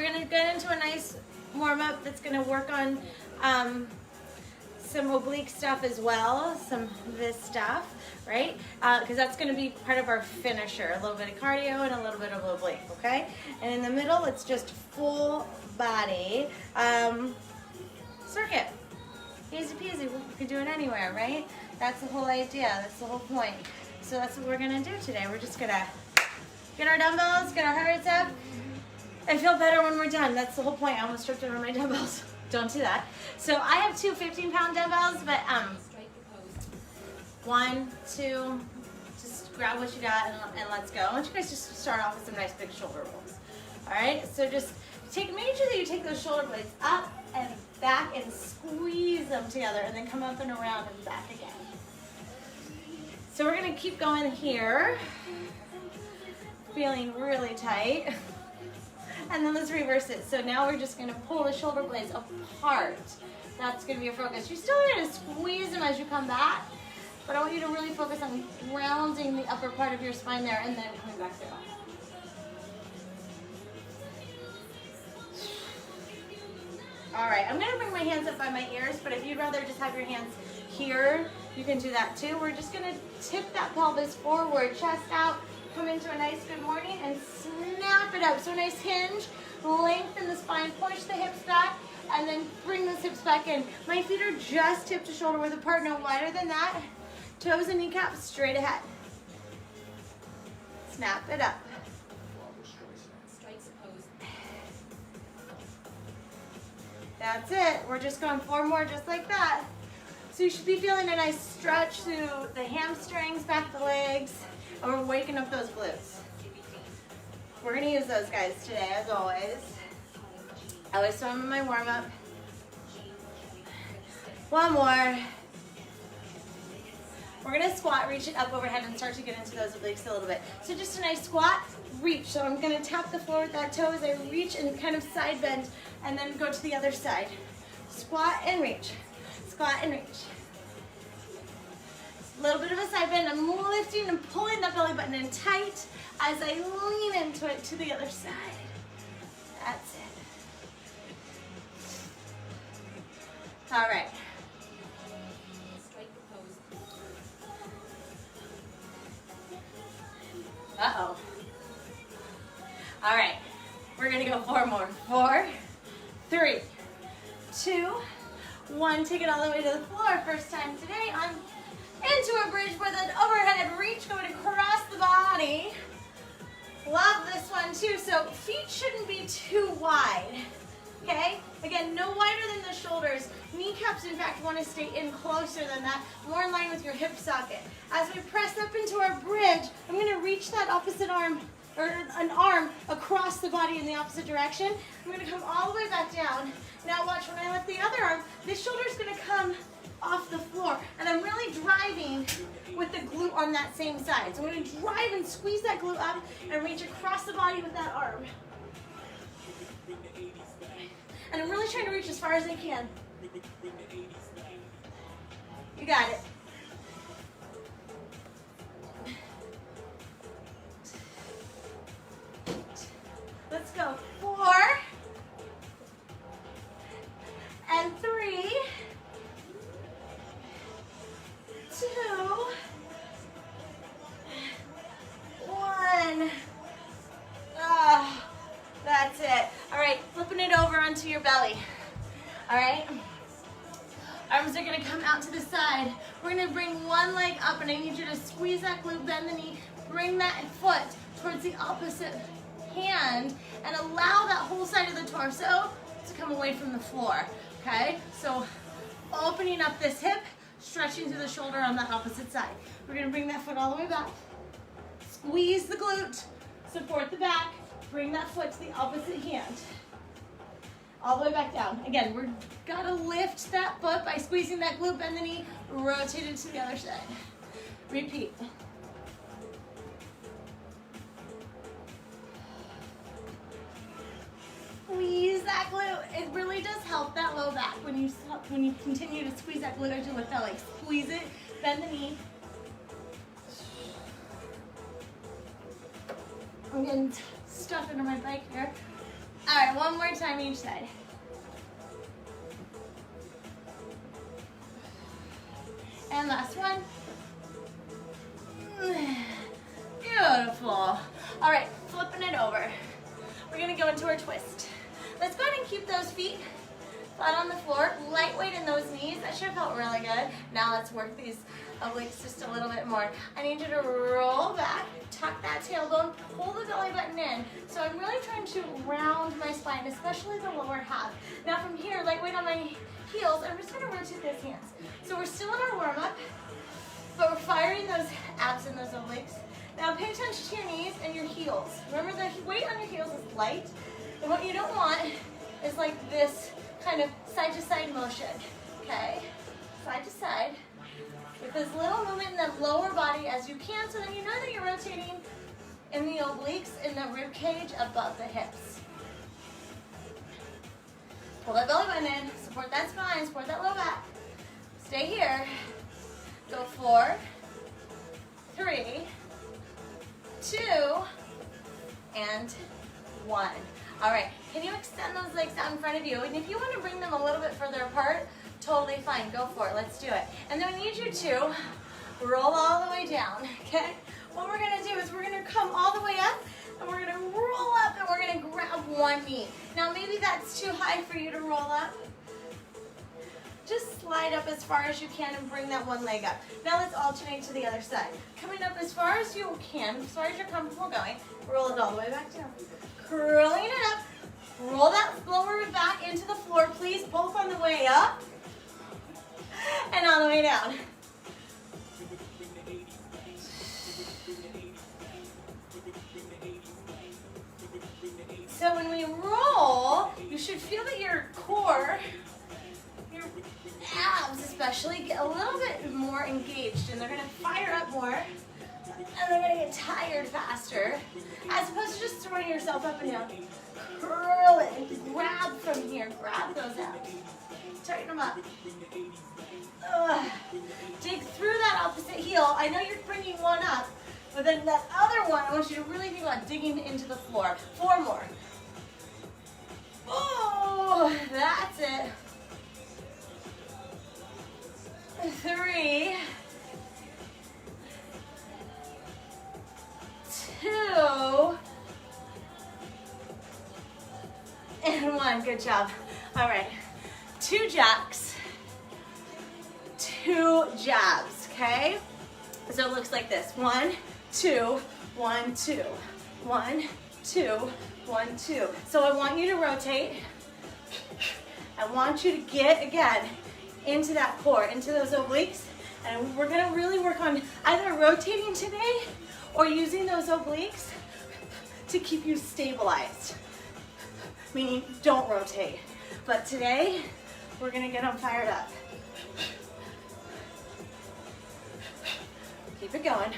gonna get into a nice warm up that's gonna work on some oblique stuff as well, some of this stuff, right? Because that's gonna be part of our finisher, a little bit of cardio and a little bit of oblique, okay? And in the middle, it's just full body circuit. Easy peasy, we can do it anywhere, right? That's the whole idea, that's the whole point. So that's what we're gonna do today. We're just gonna get our dumbbells, get our hearts up, and feel better when we're done. That's the whole point. I almost tripped over my dumbbells. Don't do that. So I have two 15-pound dumbbells, but 1, 2, just grab what you got and let's go. I want you guys just start off with some nice big shoulder rolls. All right, so just make sure that you take those shoulder blades up and back and squeeze them together and then come up and around and back again. So we're gonna keep going here, feeling really tight. And then let's reverse it. So now we're just gonna pull the shoulder blades apart. That's gonna be your focus. You're still gonna squeeze them as you come back, but I want you to really focus on rounding the upper part of your spine there and then coming back down. All right, I'm gonna bring my hands up by my ears, but if you'd rather just have your hands here, you can do that too. We're just gonna tip that pelvis forward, chest out, come into a nice good morning and snap it up. So a nice hinge, lengthen the spine, push the hips back, and then bring those hips back in. My feet are just hip to shoulder width apart, no wider than that. Toes and kneecaps straight ahead. Snap it up. That's it. We're just going 4 more just like that. So you should be feeling a nice stretch through the hamstrings, back the legs, and we're waking up those glutes. We're gonna use those guys today, as always. I always throw them in my warm-up. 1 more. We're gonna squat, reach it up overhead, and start to get into those obliques a little bit. So just a nice squat, reach. So I'm gonna tap the floor with that toe as I reach and kind of side bend, and then go to the other side. Squat and reach. Squat and reach. A little bit of a side bend. I'm lifting and pulling that belly button in tight as I lean into it to the other side. That's it. All right. Uh-oh. All right. We're going to go 4 more. 4, 3, 2, 1. Take it all the way to the floor. First time today on into a bridge with an overhead reach going across the body. Love this one too. So feet shouldn't be too wide. Okay? Again, no wider than the shoulders. Kneecaps, in fact, want to stay in closer than that, more in line with your hip socket. As we press up into our bridge, I'm going to reach that opposite arm, or an arm across the body in the opposite direction. I'm going to come all the way back down. Now watch, when I lift the other arm, this shoulder is going to come off the floor, and I'm really driving with the glute on that same side. So I'm going to drive and squeeze that glute up and reach across the body with that arm. And I'm really trying to reach as far as I can. You got it. Let's go. 4 and 3, 2, 1. That's it. All right, flipping it over onto your belly. All right. Arms are gonna come out to the side. We're gonna bring one leg up, and I need you to squeeze that glute, bend the knee, bring that foot towards the opposite hand, and allow that whole side of the torso to come away from the floor, okay? So opening up this hip, stretching through the shoulder on the opposite side. We're gonna bring that foot all the way back. Squeeze the glute, support the back, bring that foot to the opposite hand. All the way back down. Again, we're gotta lift that foot by squeezing that glute, bend the knee, rotate it to the other side. Repeat. Squeeze that glute. It really does help that low back when you continue to squeeze that glute as you lift that leg. Squeeze it, bend the knee. I'm getting stuff under my bike here. All right, one more time each side. And last one. Beautiful. All right, flipping it over. We're gonna go into our twist. Let's go ahead and keep those feet flat on the floor, lightweight in those knees. That should have felt really good. Now let's work these obliques just a little bit more. I need you to roll back, tuck that tailbone, pull the belly button in. So I'm really trying to round my spine, especially the lower half. Now from here, lightweight on my heels, I'm just gonna rotate those hands. So we're still in our warm up, but we're firing those abs and those obliques. Now pay attention to your knees and your heels. Remember the weight on your heels is light, and what you don't want is like this kind of side to side motion, okay? Side to side, with as little movement in the lower body as you can, so that you know that you're rotating in the obliques, in the rib cage above the hips. Pull that belly button in, support that spine, support that low back. Stay here. Go 4, 3, 2, and 1. All right, can you extend those legs out in front of you? And if you want to bring them a little bit further apart, totally fine, go for it, let's do it. And then I need you to roll all the way down, okay? What we're gonna do is we're gonna come all the way up, and we're gonna roll up, and we're gonna grab one knee. Now maybe that's too high for you to roll up. Just slide up as far as you can and bring that one leg up. Now let's alternate to the other side. Coming up as far as you can, as far as you're comfortable going, roll it all the way back down. Curling it up, roll that lower rib back into the floor, please, both on the way up and on the way down. So when we roll, you should feel that your core, your abs especially, get a little bit more engaged, and they're gonna fire up more, and they're gonna get tired faster, as opposed to just throwing yourself up and down. Curl it, grab from here, grab those abs, tighten them up. Dig through that opposite heel. I know you're bringing one up, but then that other one, I want you to really think about digging into the floor. 4 more. Oh, that's it. 3, 2, and 1. Good job. All right, 2 jacks, 2 jabs, okay? So it looks like this. 1, 2, 1, 2. 1, 2, 1, 2. So I want you to rotate. I want you to get, again, into that core, into those obliques. And we're gonna really work on either rotating today or using those obliques to keep you stabilized. Meaning, don't rotate. But today, we're gonna get them fired up. Keep it going.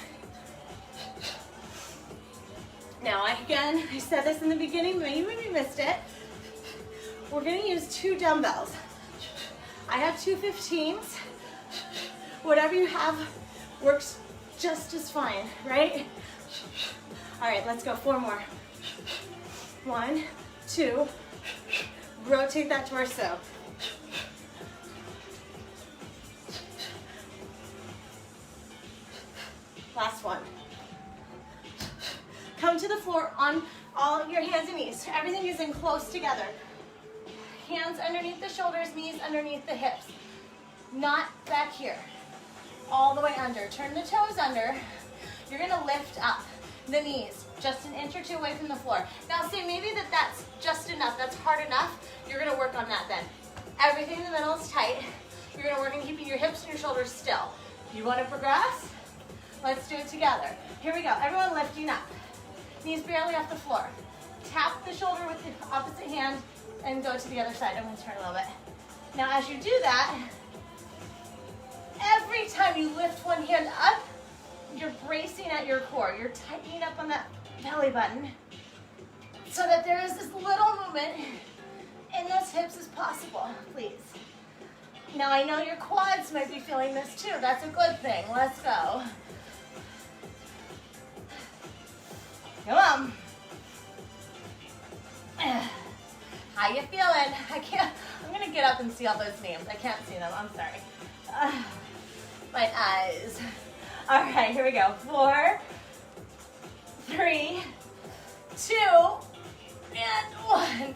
Now, again, I said this in the beginning, maybe you missed it. We're gonna use 2 dumbbells. I have 2 15s. Whatever you have works just as fine, right? All right, let's go 4 more. 1, 2, rotate that torso. Last one. Come to the floor on all your hands and knees. Everything is in close together. Hands underneath the shoulders, knees underneath the hips. Not back here. All the way under. Turn the toes under. You're gonna lift up the knees just an inch or 2 away from the floor. Now say maybe that's just enough, that's hard enough. You're gonna work on that then. Everything in the middle is tight. You're gonna work on keeping your hips and your shoulders still. You wanna progress? Let's do it together. Here we go, everyone lifting up. Knees barely off the floor. Tap the shoulder with the opposite hand and go to the other side. I'm gonna turn a little bit. Now as you do that, every time you lift one hand up, you're bracing at your core. You're tightening up on that belly button so that there is as little movement in those hips as possible, please. Now I know your quads might be feeling this too. That's a good thing. Let's go. Come on. How you feeling? I'm gonna get up and see all those names. I can't see them, I'm sorry. My eyes. All right, here we go. 4, 3, 2, and 1.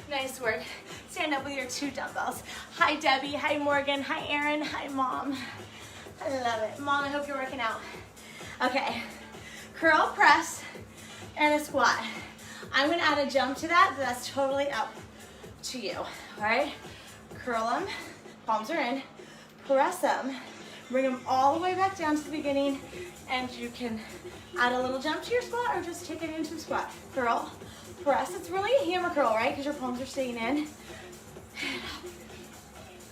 Nice work. Stand up with your 2 dumbbells. Hi, Debbie. Hi, Morgan. Hi, Erin. Hi, Mom. I love it. Mom, I hope you're working out. Okay, curl, press, and a squat. I'm gonna add a jump to that, but that's totally up to you, all right? Curl them, palms are in, press them, bring them all the way back down to the beginning, and you can add a little jump to your squat or just take it into a squat. Curl, press. It's really a hammer curl, right? Because your palms are staying in.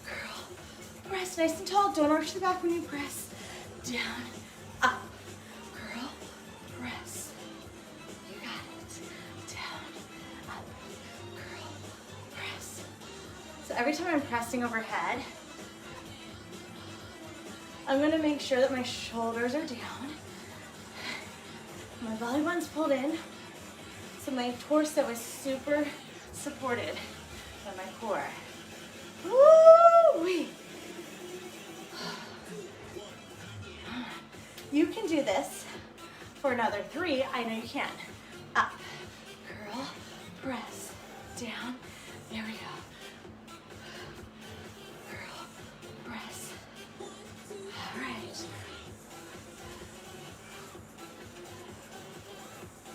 Curl, press, nice and tall. Don't arch the back when you press. Down, up, curl, press. You got it. Down, up, curl, press. So every time I'm pressing overhead, I'm gonna make sure that my shoulders are down. My belly button's pulled in, so my torso is super supported by my core. Woo-wee. You can do this for another 3. I know you can. Up, curl, press, down. There we go. Curl, press. All right.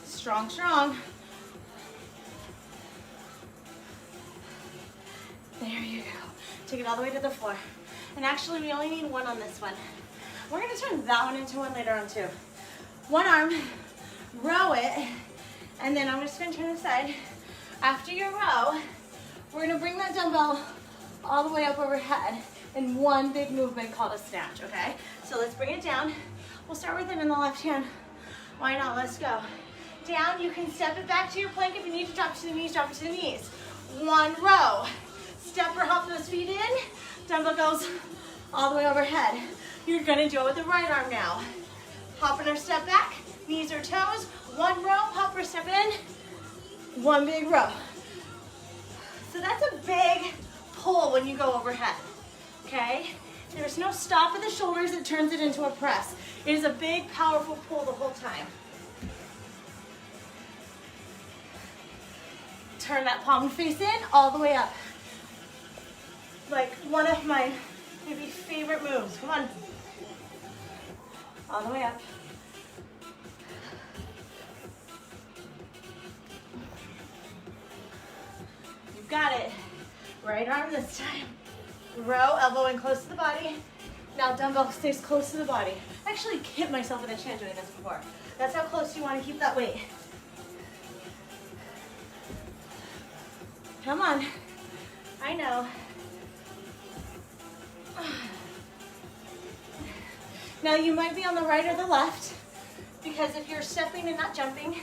Strong, strong. There you go. Take it all the way to the floor. And actually, we only need 1 on this one. We're gonna turn that one into 1 later on too. 1 arm, row it, and then I'm just gonna turn the side. After you row, we're gonna bring that dumbbell all the way up overhead in 1 big movement called a snatch, okay? So let's bring it down. We'll start with it in the left hand. Why not? Let's go. Down, you can step it back to your plank. If you need to drop it to the knees, drop it to the knees. 1 row. Step or hop those feet in. Dumbbell goes all the way overhead. You're gonna do it with the right arm now. Hop or step back, knees or toes. 1 row, hop or step in. 1 big row. So that's a big pull when you go overhead, okay? There's no stop at the shoulders that turns it into a press. It is a big, powerful pull the whole time. Turn that palm face in, all the way up. Like one of my maybe favorite moves. Come on. All the way up. You got it. Right arm this time. Row, elbow in close to the body. Now dumbbell stays close to the body. I actually hit myself in the chin doing this before. That's how close you want to keep that weight. Come on. I know. Now you might be on the right or the left, because if you're stepping and not jumping,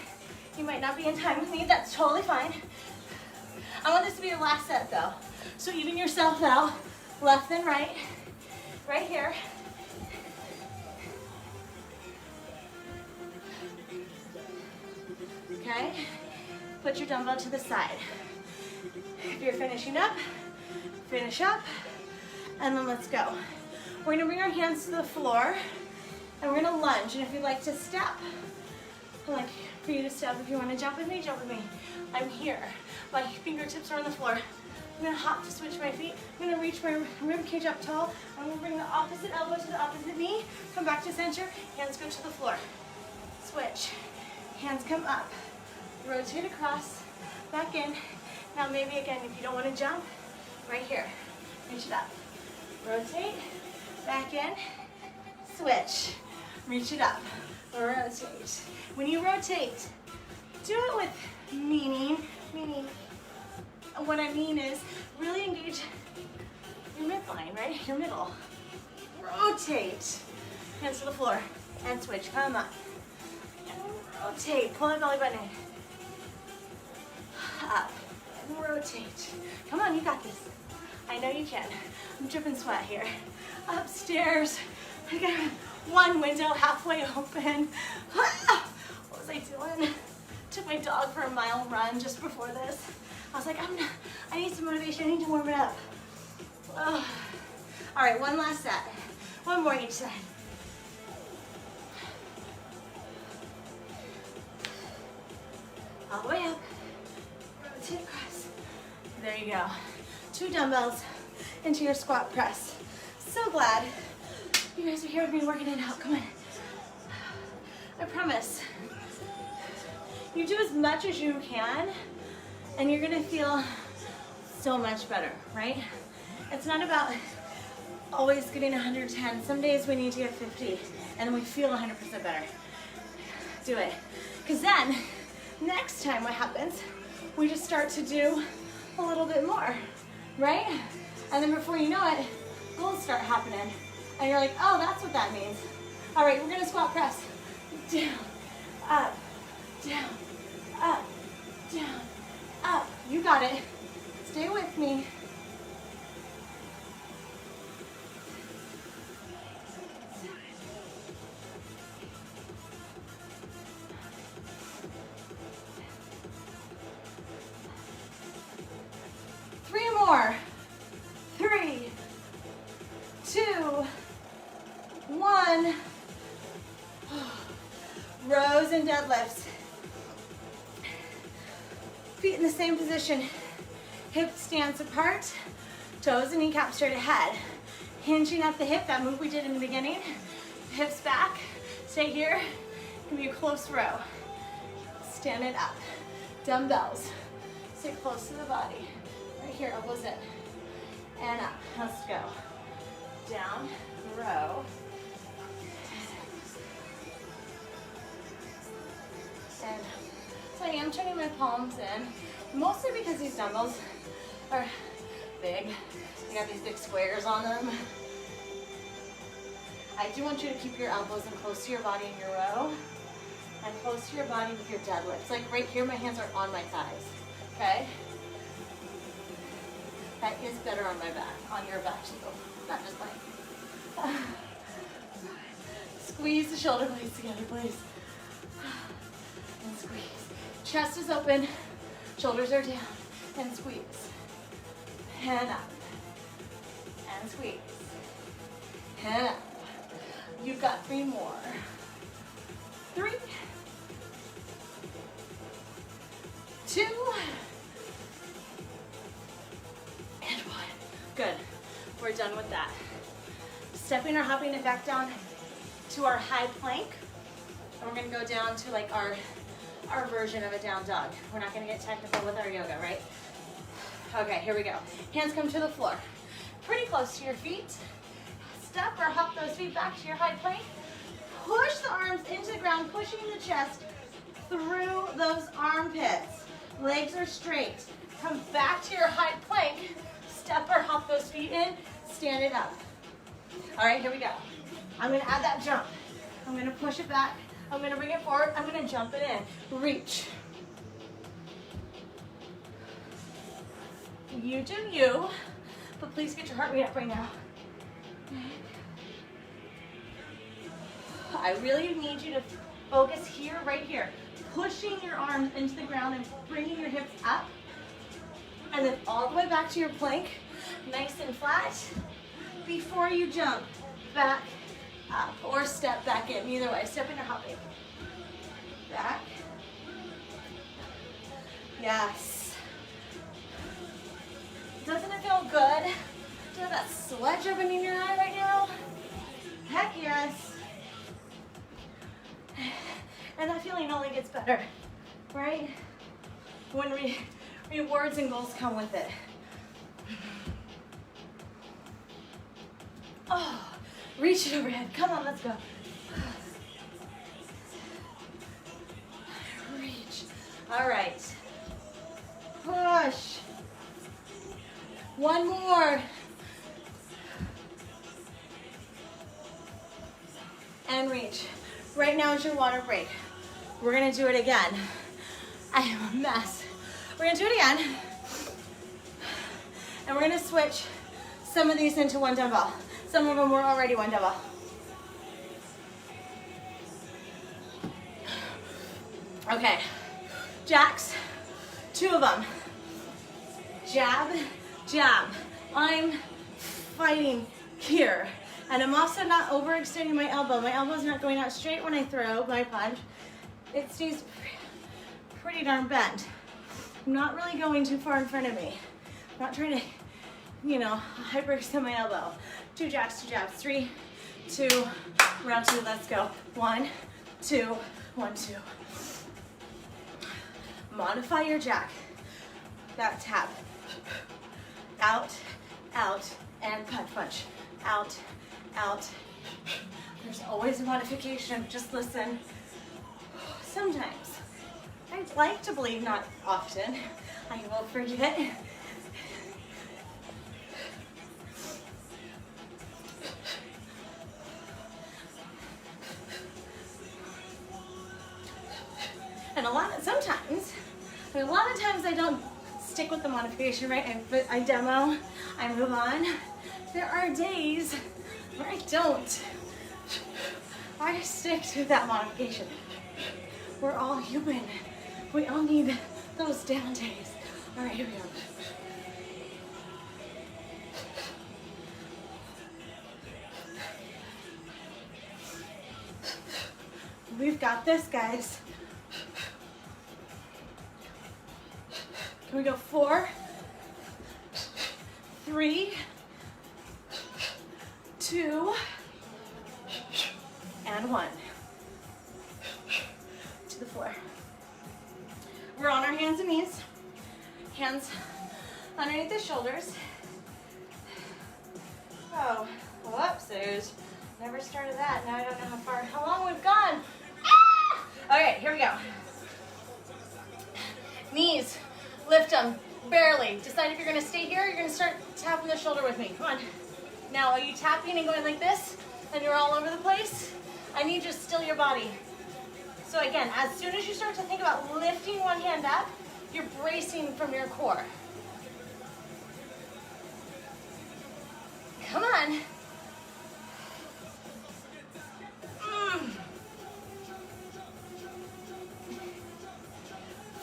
you might not be in time with me. That's totally fine. I want this to be your last set though. So even yourself out, left and right here. Okay, put your dumbbell to the side. If you're finishing up, finish up, and then let's go. We're gonna bring our hands to the floor, and we're gonna lunge. And if you'd like to step, I'd like for you to step. If you wanna jump with me, jump with me. I'm here. My fingertips are on the floor. I'm gonna hop to switch my feet. I'm gonna reach my rib cage up tall. I'm gonna bring the opposite elbow to the opposite knee. Come back to center, hands go to the floor. Switch, hands come up. Rotate across, back in. Now maybe again, if you don't wanna jump, right here, reach it up. Rotate, back in, switch, reach it up, rotate. When you rotate, do it with meaning. What I mean is really engage your midline, right? Your middle. Rotate, hands to the floor, and switch, come up. And rotate, pull that belly button in. Up, and rotate. Come on, you got this. I know you can. I'm dripping sweat here. Upstairs, I got 1 window halfway open. What was I doing? Took my dog for a mile run just before this. I was like, I need some motivation, I need to warm it up. Oh. All right, one last set. One more each side. All the way up, rotate across. There you go. 2 dumbbells into your squat press. So glad you guys are here with me working it out. Come on. I promise. You do as much as you can, and you're gonna feel so much better, right? It's not about always getting 110. Some days we need to get 50, and then we feel 100% better. Do it. Because then, next time what happens, we just start to do a little bit more, right? And then before you know it, goals start happening. And you're like, oh, that's what that means. All right, we're gonna squat press. Down, up, down, up, down, up. You got it. Stay with me. More. 3, 2, 1. Rows and deadlifts. Feet in the same position. Hips stance apart. Toes and kneecaps straight ahead. Hinging at the hip, that move we did in the beginning. Hips back. Stay here. Give me a close row. Stand it up. Dumbbells. Stay close to the body. Right here, elbows in. And up. Let's go. Down, row. And so I am turning my palms in, mostly because these dumbbells are big. They got these big squares on them. I do want you to keep your elbows in close to your body in your row, and close to your body with your deadlifts. Like right here, my hands are on my thighs, okay? That is better on my back, on your back too, not just mine. Squeeze the shoulder blades together, please. And squeeze. Chest is open, shoulders are down, and squeeze. And up, and squeeze. And up. You've got 3 more. 3, 2, and 1. Good. We're done with that. Stepping or hopping it back down to our high plank. And we're going to go down to like our version of a down dog. We're not going to get technical with our yoga, right? Okay, here we go. Hands come to the floor. Pretty close to your feet. Step or hop those feet back to your high plank. Push the arms into the ground, pushing the chest through those armpits. Legs are straight. Come back to your high plank. Step or hop those feet in. Stand it up. All right, here we go. I'm going to add that jump. I'm going to push it back. I'm going to bring it forward. I'm going to jump it in. Reach. You do you, but please get your heart rate up right now. I really need you to focus here, right here. Pushing your arms into the ground and bringing your hips up. And then all the way back to your plank, nice and flat. Before you jump, back up or step back in. Either way, stepping or hopping. Back. Yes. Doesn't it feel good to have that sweat dripping in your eye right now? Heck yes. And that feeling only gets better, right? When rewards and goals come with it. Oh, reach it overhead. Come on, let's go. Reach. All right. Push. One more. And reach. Right now is your water break. We're gonna do it again. I am a mess. We're gonna do it again. And we're gonna switch some of these into one dumbbell. Some of them were already one dumbbell. Okay, jacks, 2 of them. jab, jab. I'm fighting here. And I'm also not overextending my elbow. My elbow's not going out straight when I throw my punch. It stays pretty darn bent. I'm not really going too far in front of me. I'm not trying to, you know, hyperextend my elbow. 2 jabs, 2 jabs. 3, 2, round 2, let's go. 1, 2, 1, 2. Modify your jack. That tap. Out, out, and punch, punch. Out, out. There's always a modification. Just listen. Sometimes. I'd like to believe not often. I will forget. And a lot of times I don't stick with the modification, right? I demo, I move on. There are days where I don't. I stick to that modification. We're all human. We all need those down days. All right, here we go. We've got this, guys. Can we go 4, 3, 2, and 1. To the floor. We're on our hands and knees. Hands underneath the shoulders. Oh, whoopsies. Never started that. Now I don't know how long we've gone. Ah! Okay, here we go. Knees. Lift them, barely. Decide if you're gonna stay here or you're gonna start tapping the shoulder with me. Come on. Now, are you tapping and going like this and you're all over the place? I need you to still your body. So again, as soon as you start to think about lifting one hand up, you're bracing from your core. Come on.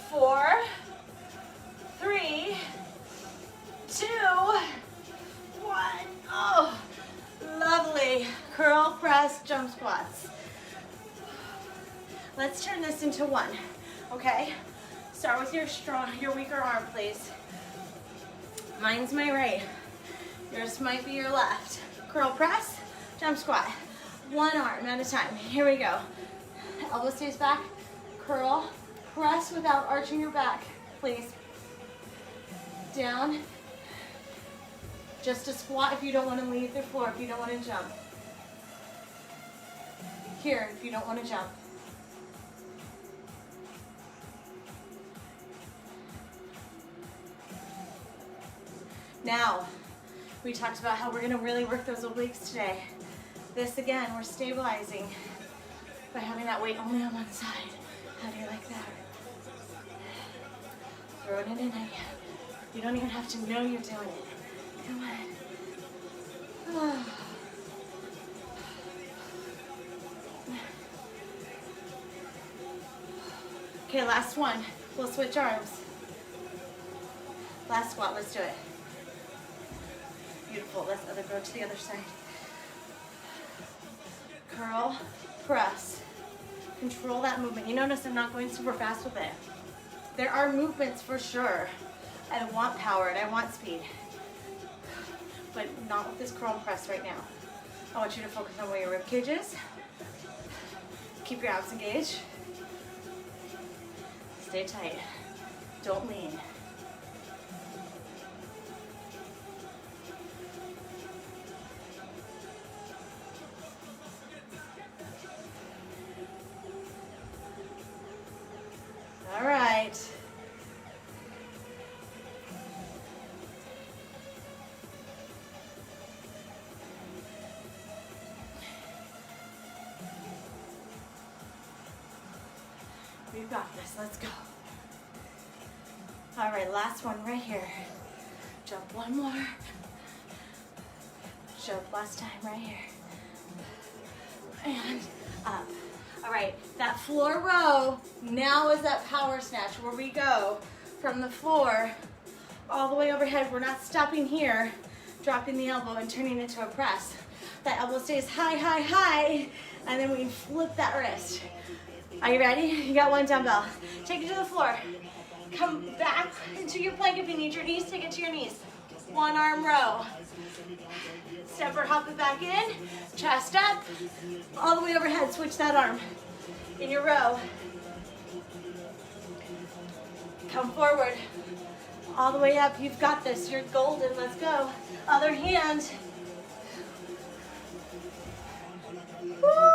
4, 3, 2, 1. Oh, lovely. Curl, press, jump squats. Let's turn this into 1, okay? Start with your weaker arm, please. Mine's my right. Yours might be your left. Curl, press, jump squat. 1 arm at a time. Here we go. Elbow stays back. Curl, press without arching your back, please. Down. Just a squat if you don't want to leave the floor, if you don't want to jump. Here, if you don't want to jump. Now, we talked about how we're going to really work those obliques today. This again, we're stabilizing by having that weight only on one side. How do you like that? Throwing it in again. You don't even have to know you're doing it. Come on. Oh. Okay, last one. We'll switch arms. Last squat, let's do it. Beautiful, let's go to the other side. Curl, press. Control that movement. You notice I'm not going super fast with it. There are movements for sure. I want power and I want speed. But not with this curl and press right now. I want you to focus on where your rib cage is. Keep your abs engaged. Stay tight. Don't lean. All right. We've got this, let's go. All right, last one right here. Jump one more. Jump last time right here. And up. All right, that floor row now is that power snatch where we go from the floor all the way overhead. We're not stopping here, dropping the elbow and turning it to a press. That elbow stays high, high, high, and then we flip that wrist. Are you ready? You got one dumbbell. Take it to the floor. Come back into your plank. If you need your knees, take it to your knees. One arm row. Step or hop it back in. Chest up. All the way overhead. Switch that arm. In your row. Come forward. All the way up. You've got this. You're golden. Let's go. Other hand. Woo!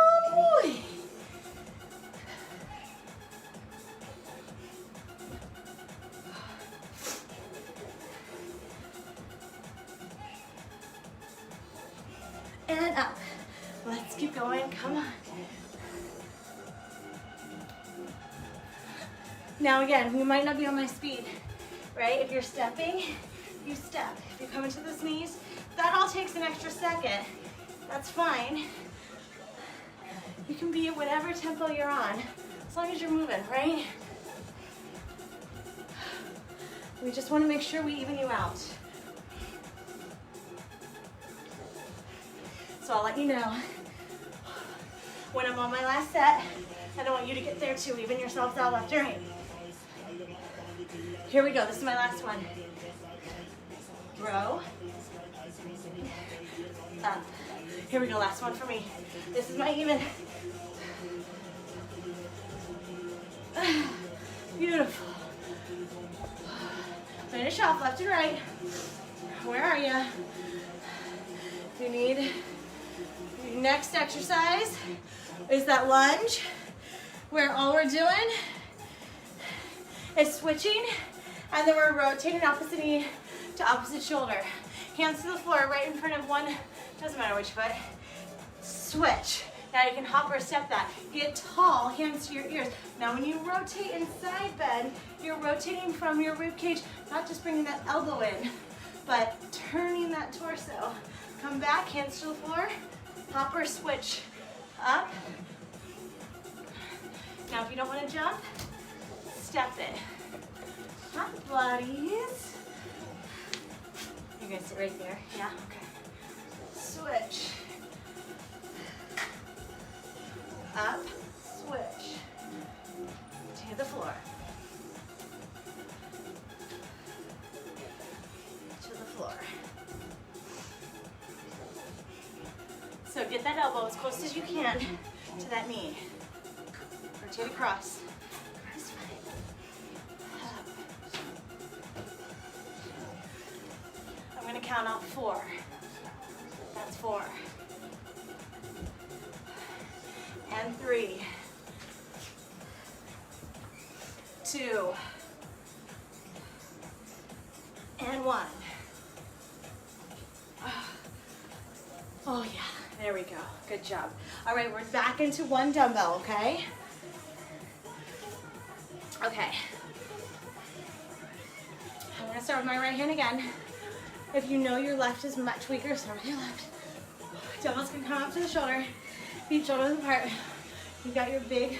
And up. Let's keep going. Come on. Now again, you might not be on my speed, right? If you're stepping, you step. If you're coming to the knees, that all takes an extra second. That's fine. You can be at whatever tempo you're on, as long as you're moving, right? We just want to make sure we even you out. So I'll let you know when I'm on my last set, and I want you to get there too. Even yourselves out left and right. Here we go. This is my last one. Row. Up. Here we go. Last one for me. This is my even. Beautiful. Finish off left and right. Where are you? You need. Next exercise is that lunge where all we're doing is switching, and then we're rotating opposite knee to opposite shoulder. Hands to the floor right in front of one, doesn't matter which foot. Switch. Now you can hop or step that. Get tall, hands to your ears. Now when you rotate in side bend, you're rotating from your rib cage, not just bringing that elbow in, but turning that torso. Come back, hands to the floor. Hop or switch. Up. Now if you don't want to jump, step it. Hot bloodies. You're going to sit right there? Yeah? Okay. Switch. Up. Switch. To the floor. To the floor. So get that elbow as close as you can to that knee. Rotate across. I'm going to count out 4. That's 4. And 3. 2. And 1. Oh yeah. There we go. Good job. All right, we're back into one dumbbell, okay? Okay. I'm going to start with my right hand again. If you know your left is much weaker, start with your left. Dumbbells can come up to the shoulder. Feet shoulders apart. You've got your big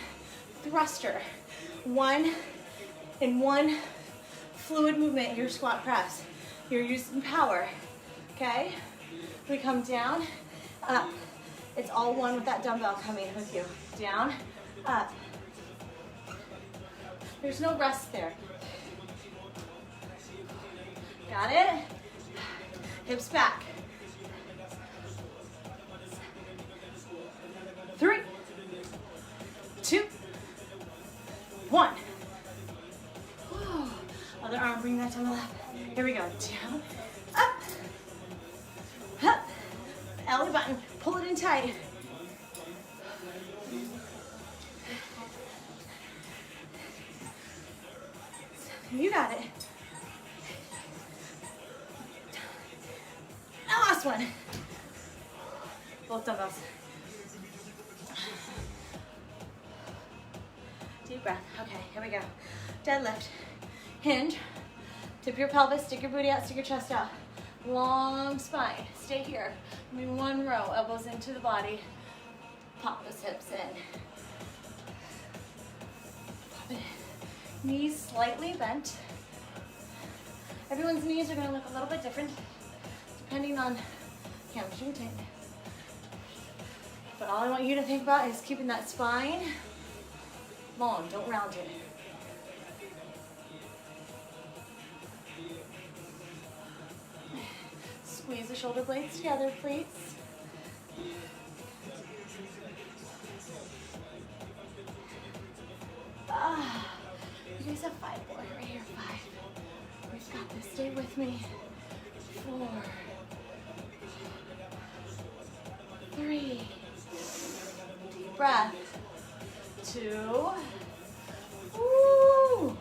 thruster. In one fluid movement, your squat press. You're using power, okay? We come down, up. It's all one with that dumbbell coming with you. Down, up. There's no rest there. Got it? Hips back. 3, 2, 1. Whew. Other arm, bring that dumbbell up. Here we go. Down, up, up. Elbow button, pull it in tight. You got it. And last one. Both dumbbells. Deep breath. Okay, here we go. Deadlift. Hinge. Tip your pelvis, stick your booty out, stick your chest out. Long spine. Stay here. In one row. Elbows into the body. Pop those hips in. Pop it in. Knees slightly bent. Everyone's knees are gonna look a little bit different depending on hamstring tightness. But all I want you to think about is keeping that spine long, don't round it. Squeeze the shoulder blades together, please. You guys have 5 more, right here, 5. We've got this, stay with me. 4, 3, deep breath, 2, woo,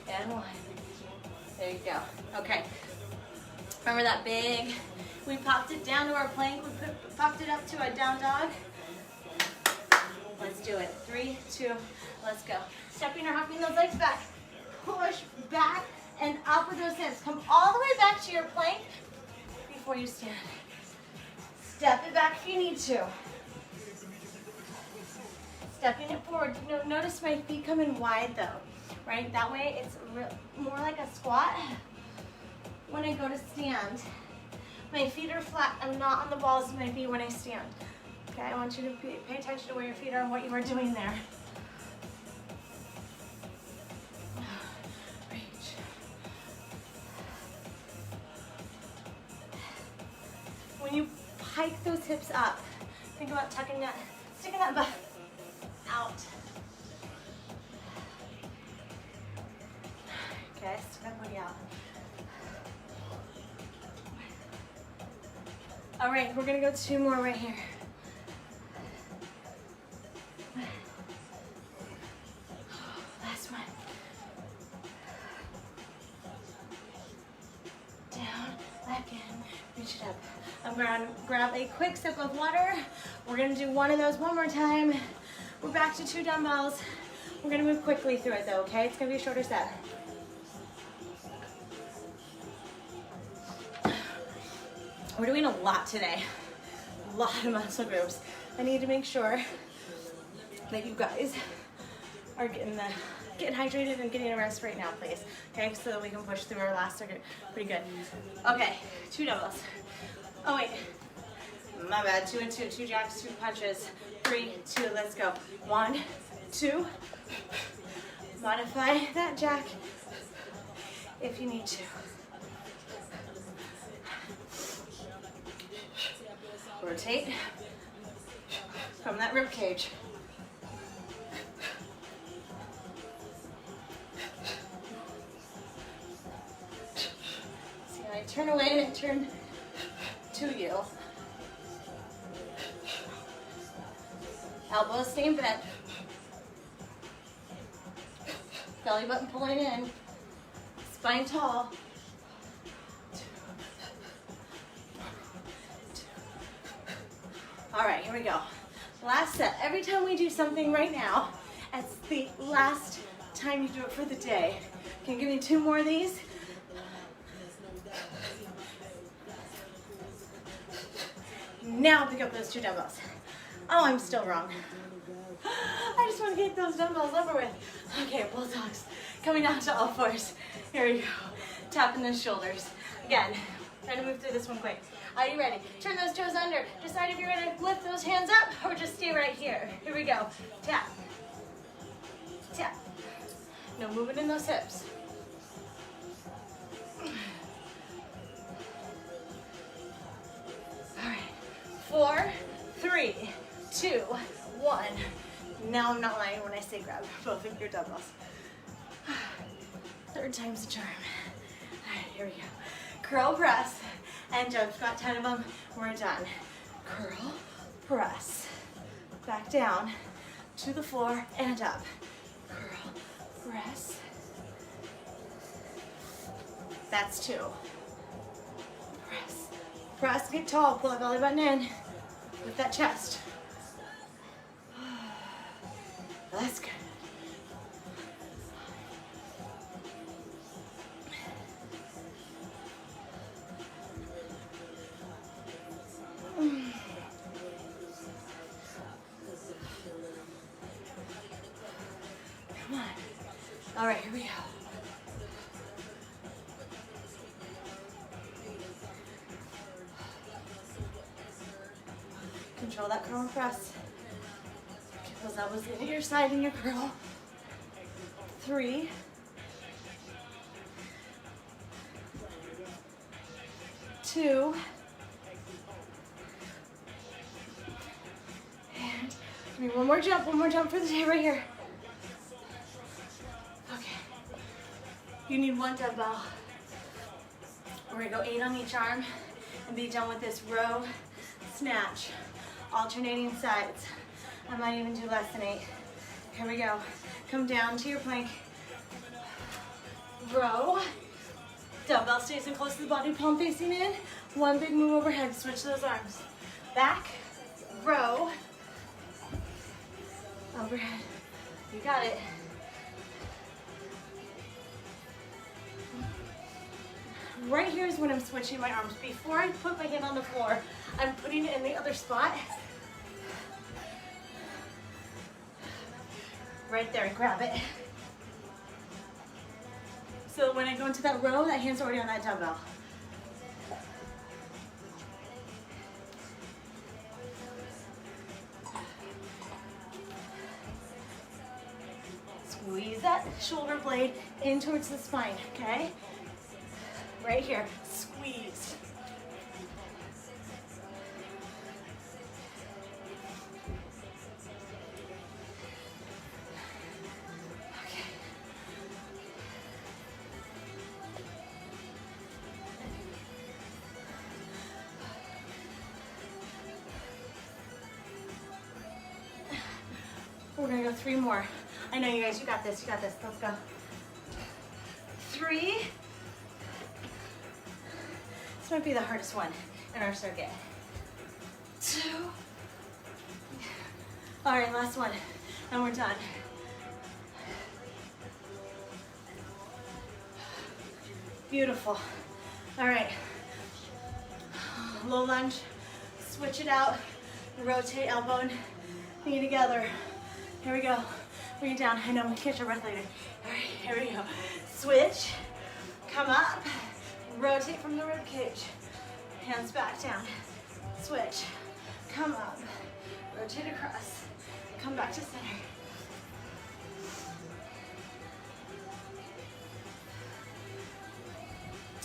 and 1. There you go. Okay. Remember that big, we popped it down to our plank, we popped it up to a down dog. Let's do it. 3, 2, let's go. Stepping or hopping those legs back. Push back and up with those hips. Come all the way back to your plank before you stand. Step it back if you need to. Stepping it forward. Notice my feet coming wide though, right? That way it's more like a squat. When I go to stand, my feet are flat. I'm not on the balls of my feet when I stand. Okay, I want you to pay attention to where your feet are and what you are doing there. Reach. When you hike those hips up, think about sticking that butt out. Okay, stick that booty out. All right, we're gonna go 2 more right here. Last one. Down, back in, reach it up. I'm gonna grab a quick sip of water. We're gonna do one of those one more time. We're back to 2 dumbbells. We're gonna move quickly through it though, okay? It's gonna be a shorter set. We're doing a lot today, a lot of muscle groups. I need to make sure that you guys are getting hydrated and getting a rest right now, please. Okay, so that we can push through our last circuit pretty good. Okay, 2 dumbbells. Oh wait, my bad, 2 and 2, 2 jacks, 2 punches, 3, 2, let's go. 1, 2, modify that jack if you need to. Rotate from that rib cage. See how I turn away and I turn to you. Elbows staying bent. Belly button pulling in. Spine tall. All right, here we go. Last set. Every time we do something right now, it's the last time you do it for the day. Can you give me 2 more of these? Now pick up those 2 dumbbells. Oh, I'm still wrong. I just want to get those dumbbells over with. Okay, bulldogs. Coming down to all 4s. Here we go. Tapping those shoulders. Again, trying to move through this one quick. Are you ready? Turn those toes under. Decide if you're going to lift those hands up or just stay right here. Here we go. Tap. Tap. No movement in those hips. All right. 4, 3, 2, 1. Now I'm not lying when I say grab both of your dumbbells. 3rd time's the charm. All right, here we go. Curl press. And jump squat, 10 of them, we're done. Curl, press, back down to the floor and up. Curl, press. That's 2. Press, press, get tall, pull that belly button in with that chest. That's good. All right, here we go. Control that curl and press. Get those elbows into your side in your curl. 3, 2, and give me one more jump for the day right here. Okay, you need one dumbbell. We're gonna go 8 on each arm and be done with this row snatch, alternating sides. I might even do less than 8. Here we go. Come down to your plank. Row. Dumbbell stays in close to the body, palm facing in. One big move overhead, switch those arms. Back, row, overhead. You got it. Right here is when I'm switching my arms. Before I put my hand on the floor, I'm putting it in the other spot. Right there, grab it. So when I go into that row, that hand's already on that dumbbell. Squeeze that shoulder blade in towards the spine, okay? Right here, squeeze. We're gonna go 3 more. I know you guys, you got this, let's go. 3. This might be the hardest one in our circuit. 2. All right, last one, and we're done. Beautiful. All right, low lunge, switch it out, rotate elbow and knee together. Here we go. Bring it down. I know, we catch our breath later. All right, here we go. Switch, come up, rotate from the rib cage. Hands back down. Switch, come up, rotate across, come back to center.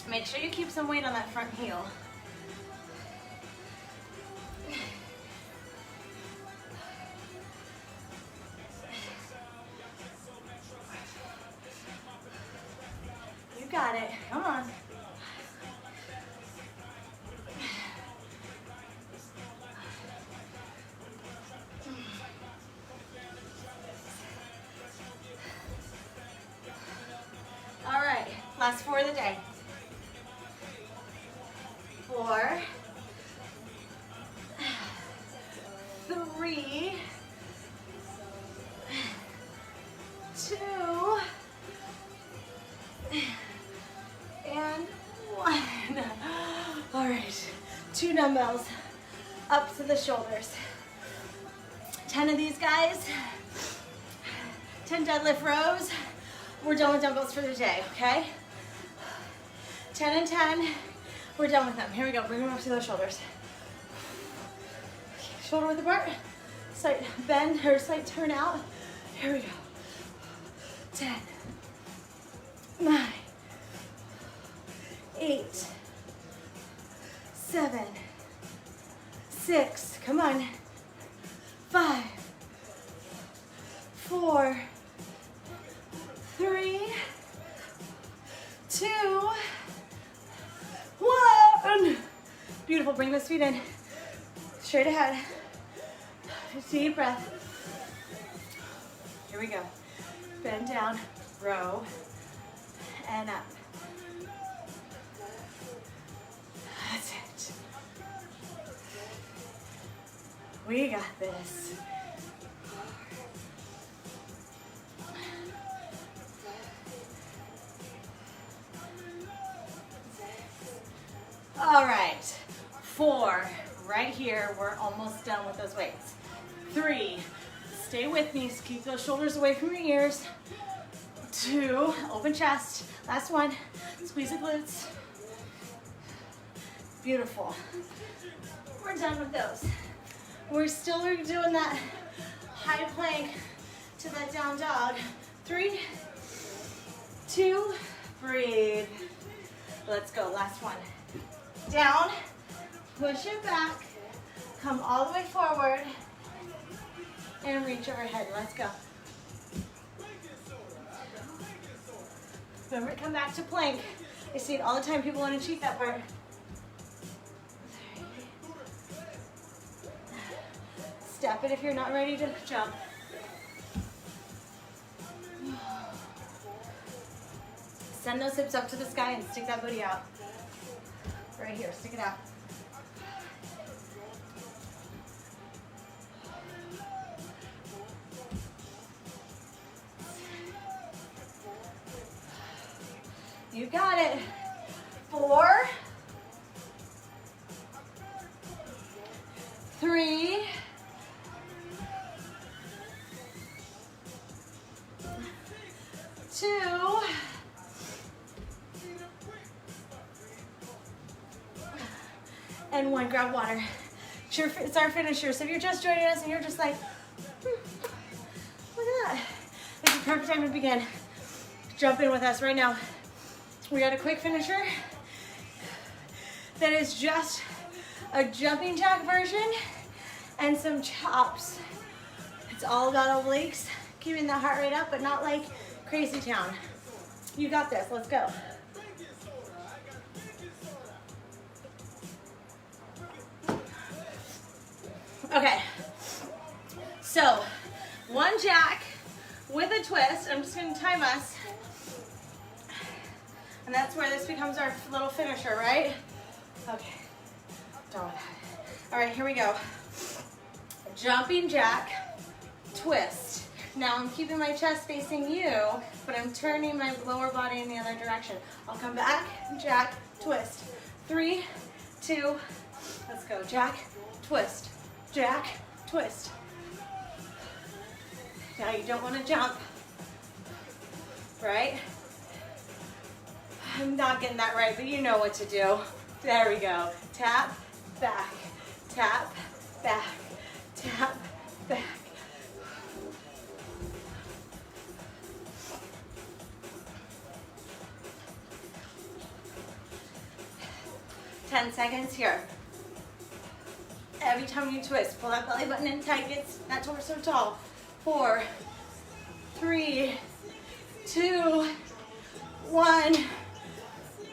Make sure you keep some weight on that front heel. Got it. Come on. All right. Last 4 of the day. 4, 3, 2, and 1. All right, 2 dumbbells up to the shoulders. 10 of these guys, 10 deadlift rows. We're done with dumbbells for the day, okay? 10 and 10, we're done with them. Here we go, bring them up to those shoulders. Shoulder width apart, slight bend or slight turn out. Here we go. 10, 9, 8, 7, 6, come on, 5, 4, 3, 2, 1. Beautiful, bring those feet in, straight ahead. Deep breath. Here we go. Bend down, row, and up. That's it. We got this. All right, 4, right here. We're almost done with those weights. 3, stay with me, so keep those shoulders away from your ears. 2, open chest. Last one, squeeze the glutes. Beautiful. We're done with those. We're still doing that high plank to that down dog. 3, 2, breathe. Let's go, last one. Down, push it back, come all the way forward, and reach overhead. Let's go. Remember to come back to plank. I see it all the time. People want to cheat that part. Step it if you're not ready to jump. Send those hips up to the sky and stick that booty out. Right here, stick it out. You got it. 4, 3, 2, and 1. Grab water. It's our finisher. So if you're just joining us and you're just like, look at that. It's the perfect time to begin. Jump in with us right now. We got a quick finisher that is just a jumping jack version and some chops. It's all about obliques, keeping that heart rate up, but not like crazy town. You got this, let's go. Okay, so 1 jack with a twist. I'm just gonna time us. And that's where this becomes our little finisher, right? Okay, done with that. All right, here we go. Jumping jack, twist. Now I'm keeping my chest facing you, but I'm turning my lower body in the other direction. I'll come back, jack, twist. 3, 2, let's go. Jack, twist, jack, twist. Now you don't want to jump, right? I'm not getting that right, but you know what to do. There we go. Tap, back, tap, back, tap, back. Ten seconds here. Every time you twist, pull that belly button in tight, get that torso tall. 4, 3, 2, 1.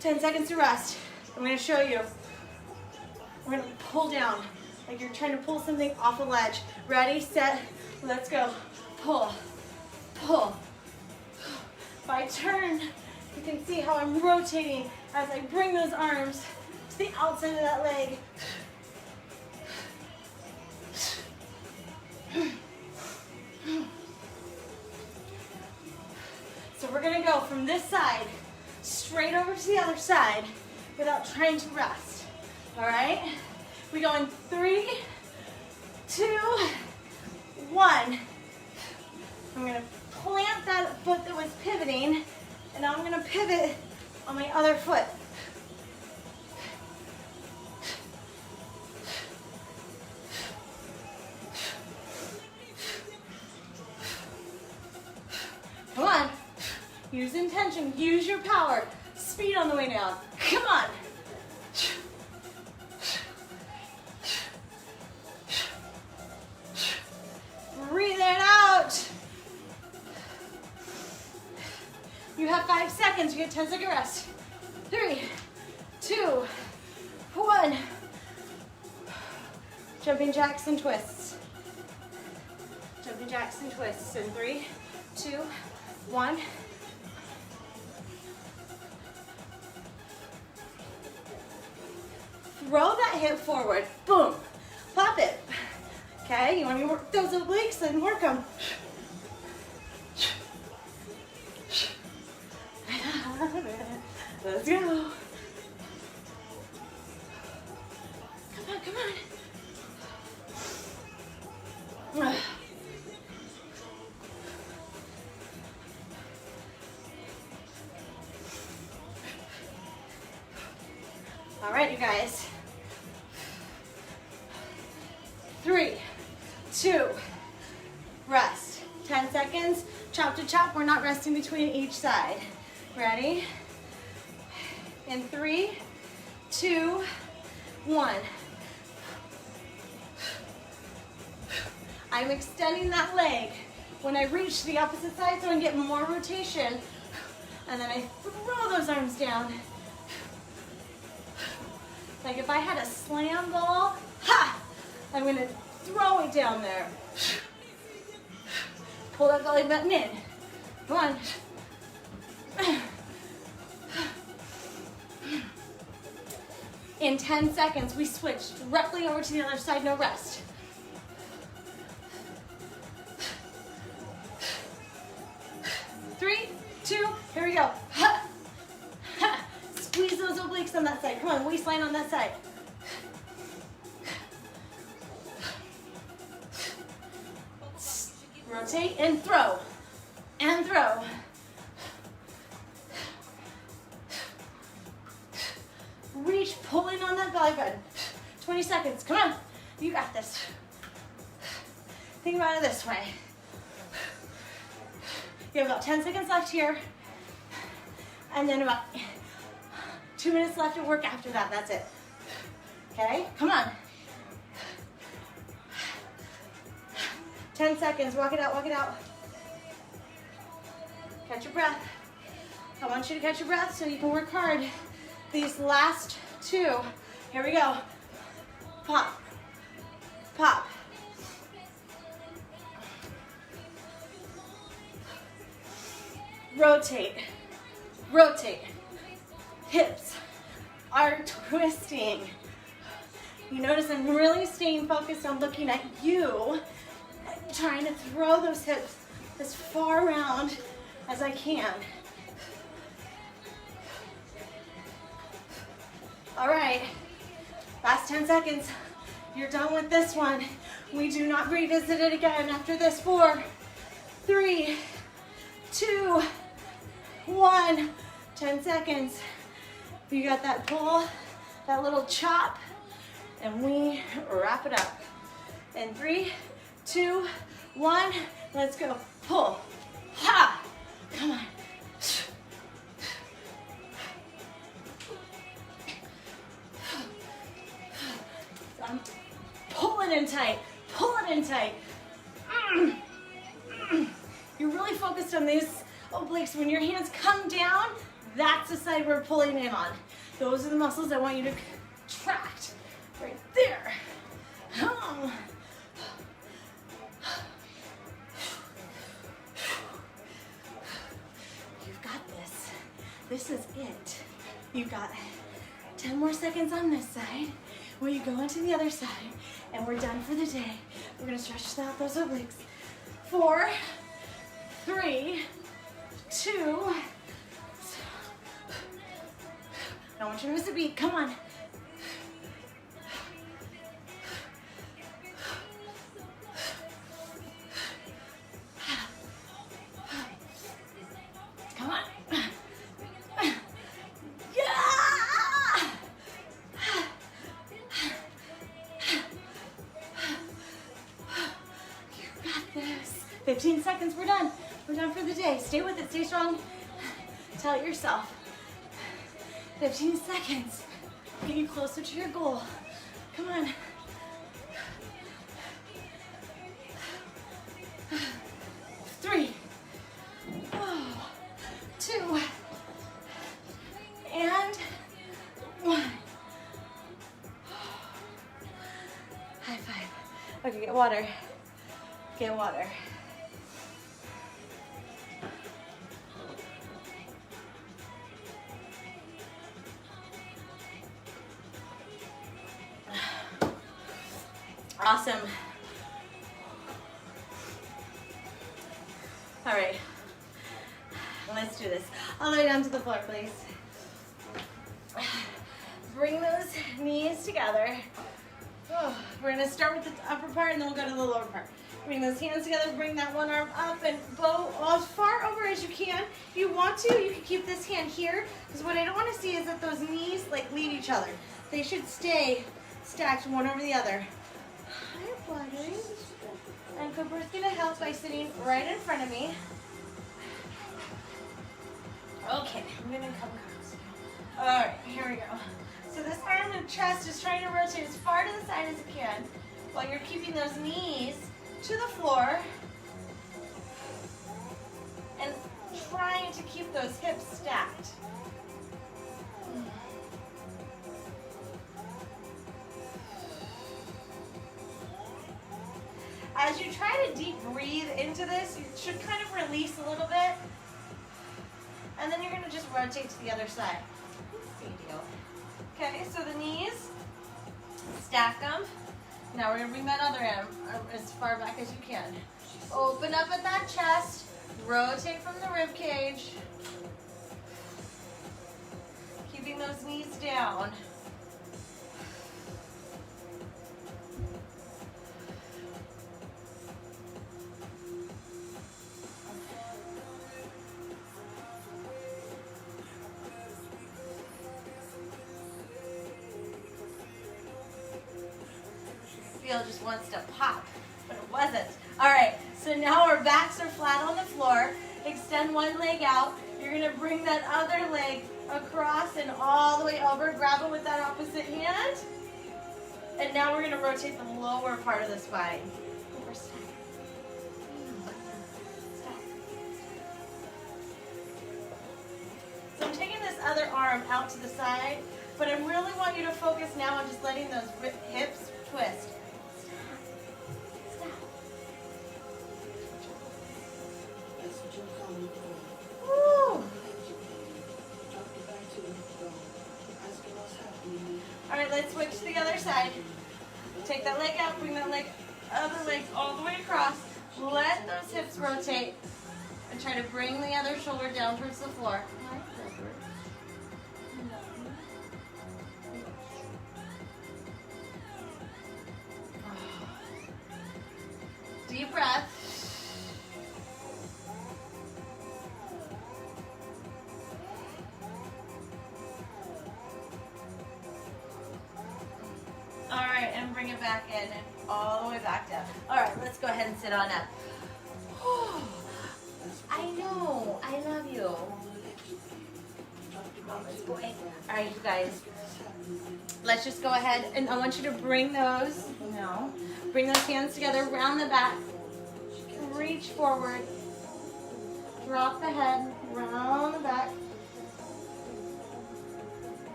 10 seconds to rest. I'm going to show you. We're going to pull down like you're trying to pull something off a ledge. Ready, set, let's go. Pull, pull. If I turn, you can see how I'm rotating as I bring those arms to the outside of that leg. So we're going to go from this side straight over to the other side without trying to rest. All right? We go in 3, 2, 1. I'm gonna plant that foot that was pivoting, and now I'm gonna pivot on my other foot. Come on. Use intention, use your power. Speed on the way down. Come on. Breathe it out. You have 5 seconds. You get 10 second rest. 3, 2, 1. Jumping jacks and twists. Jumping jacks and twists. In 3, 2, 1. Throw that hip forward. Boom. Pop it. Okay, you want to work those obliques? Then work them. Let's go. Come on, come on. All right, you guys. 3, 2, rest. 10 seconds, chop to chop. We're not resting between each side. Ready? In 3, 2, 1. I'm extending that leg. When I reach the opposite side so I can get more rotation, and then I throw those arms down. Like if I had a slam ball, ha! I'm gonna throw it down there. Pull that belly button in. Come on. In 10 seconds, we switch directly over to the other side, no rest. 3, 2, here we go. Ha. Ha. Squeeze those obliques on that side. Come on, waistline on that side. Rotate and throw. And throw. Reach, pull in on that belly button. 20 seconds, come on. You got this. Think about it this way. You have about 10 seconds left here. And then about 2 minutes left at work after that, that's it. Okay, come on. 10 seconds, walk it out, walk it out. Catch your breath. I want you to catch your breath so you can work hard. These last 2, here we go. Pop, pop. Rotate, rotate. Hips are twisting. You notice I'm really staying focused on looking at you, trying to throw those hips as far around as I can. All right, last 10 seconds. You're done with this one. We do not revisit it again after this. 4, 3, 2, 1. 10 seconds. You got that pull, that little chop, and we wrap it up. In 3, 2, 1, let's go. Pull. Ha! Come on. I'm pulling in tight. Pull it in tight. You're really focused on these obliques. When your hands come down, that's the side we're pulling in on. Those are the muscles I want you to contract right there. You've got this. This is it. You've got 10 more seconds on this side where you go into the other side, and we're done for the day. We're gonna stretch out those obliques. 4, 3, 2. I don't want you to miss a beat. Come on. Come on. Yeah! You got this. 15 seconds, we're done. We're done for the day. Stay with it, stay strong. Tell it yourself. 15 seconds. Get you closer to your goal. Come on. 3, 2, and 1. High five. Okay, get water. Get water. Awesome. All right, let's do this. All the way down to the floor, please. Bring those knees together. Oh, we're gonna start with the upper part and then we'll go to the lower part. Bring those hands together, bring that one arm up and bow as far over as you can. If you want to, you can keep this hand here, because what I don't want to see is that those knees like leave each other. They should stay stacked one over the other. Hi, buddy. And Cooper's gonna help by sitting right in front of me. Okay, I'm gonna come across. All right, here we go. So this arm and chest is trying to rotate as far to the side as it can while you're keeping those knees to the floor and trying to keep those hips stacked. As you try to deep breathe into this, you should kind of release a little bit. And then you're going to just rotate to the other side. Okay, so the knees, stack them. Now we're going to bring that other arm as far back as you can. Open up at that chest, rotate from the rib cage. Keeping those knees down. Just wants to pop, but it wasn't. All right, so now our backs are flat on the floor. Extend one leg out. You're gonna bring that other leg across and all the way over. Grab it with that opposite hand. And now we're gonna rotate the lower part of the spine. So I'm taking this other arm out to the side, but I really want you to focus now on just letting those hips twist. All right, let's switch to the other side. Take that leg out, bring that other leg all the way across. Let those hips rotate and try to bring the other shoulder down towards the floor. Deep breath. All right, and bring it back in and all the way back down. All right, let's go ahead and sit on up. I know, I love you. Mama's boy. All right, you guys, let's just go ahead and I want you to bring those hands together, round the back, reach forward, drop the head, round the back.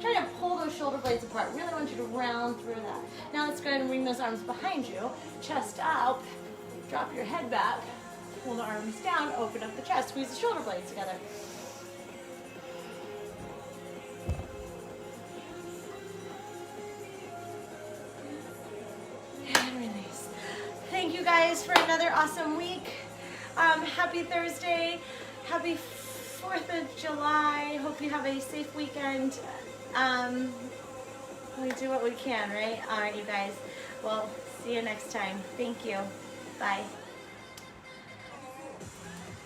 Try to pull those shoulder blades apart. Really want you to round through that. Now let's go ahead and bring those arms behind you, chest up, drop your head back, pull the arms down, open up the chest, squeeze the shoulder blades together. And release. Thank you guys for another awesome week. Happy Thursday. Happy 4th of July. Hope you have a safe weekend. We do what we can, right? All right, you guys. Well, see you next time. Thank you. Bye.